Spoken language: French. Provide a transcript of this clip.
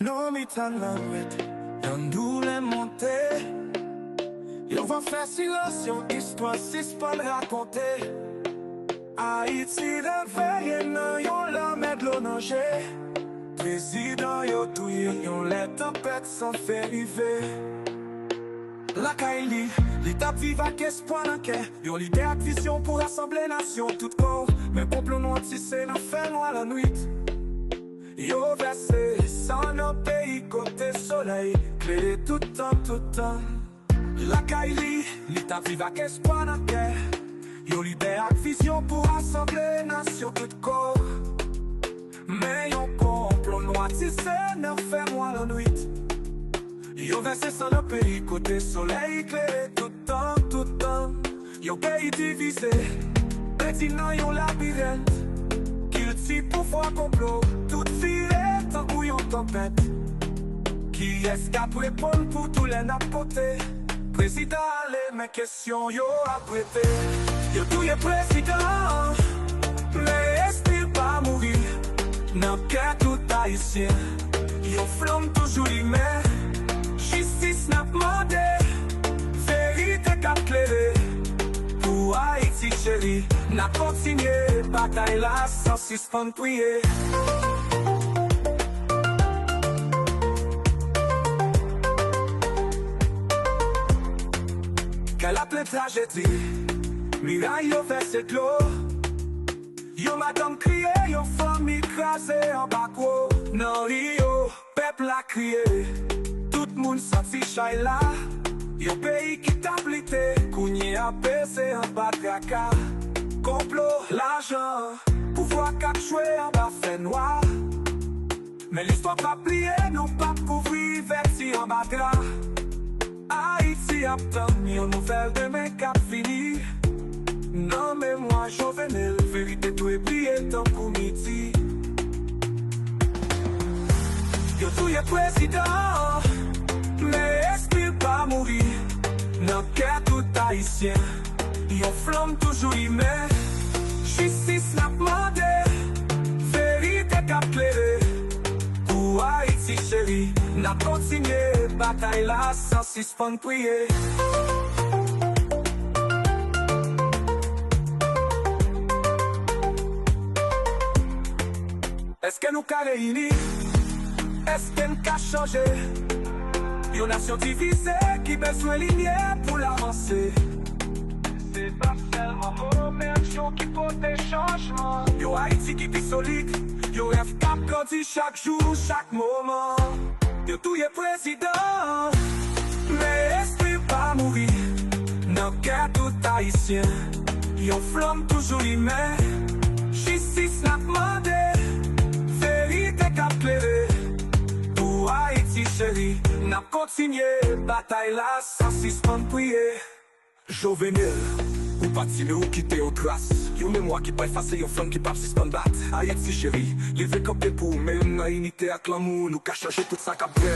Non mi tan la nuit, yon nous les monter. Yon va faire silence, yon histoire si pas le raconter. Haïti de veille, non yon la met de l'eau nager. Président yon touye, yon les tempêtes sans faire river. La Kaili, l'étape vive avec espoir dans le yon l'idée ak vision pour rassembler nation tout corps. Mais complot noir tissé dans fait noir la nuit. Yo versé sans nos pays côté soleil, clé tout temps. La Kaili, l'état vive avec espoir dans le cœur. Yo libère avec vision pour rassembler nation tout corps. Mais yon complot noir tissé n'en fait moi la nuit. Yo versé sans nos pays côté soleil, clé tout temps. Yo pays divisé, petit nan yon labyrinthe. Qui pouvoir complot, tout viré tant qu'on yon tempête. Qui est-ce qui a répondre pour tous les napotés? Président, allez, mes questions, yo a prêté. Yo tout est président, mais espère pas mourir. Nan cœur tout haïtien, yo flamme toujours l'humain. Justice n'a demandé, vérité qu'a clairé. Pour Haïti chérie, n'a continué, bataille là sans suspendre prier. Qu'elle a plein tragédie, miraille yo versé de l'eau. Yo madame crié, yo femme écrasée en bas-gros. Non Rio, peuple a crié, tout le monde s'en chay là. Yo pays qui t'ablité, kounye a baissé en bas traka. Complot, l'argent, pouvoir qu'a joué en bas fait noir. Mais l'histoire pas pliée, non pas couvrir, verti en bas drap. Haïti a mis une nouvelle demain cap fini. Non mais moi Jovenel, vérité tout est plié tant pour midi. Yo tout est président, mais espère pas mourir. Nan cœur tout haïtien, yon flamme toujours humain. Justice n'a demandé, vérité qu'a clairé. Pour Haïti chérie, n'a continué, bataille là sans suspendre prier. Est-ce que nous qu'a réunis? Est-ce que nous qu'a changé? Yon nation divisée qui besoin lumière pour l'avancer. C'est pas seulement Romersion qui porte des changements. Yo Haïti qui vit solide, yo rêve cap grandit chaque jour, chaque moment. Yo tout est président, mais espère pas mourir. Nan cœur tout haïtien, yon flamme toujours humain. Justice n'a demandé, vérité qu'a clairé. Pour Haïti chérie, n'a continué, bataille là sans suspendre prier. Jovenel, ou patine ou quitter aux traces. Yon mémoire qui pas effacer, yon flamme qui pas suspendre bat. Haïti chérie, levé comme des pour, mais yon a unité à l'amour, nous qu'a changé tout ça qu'a brûlé.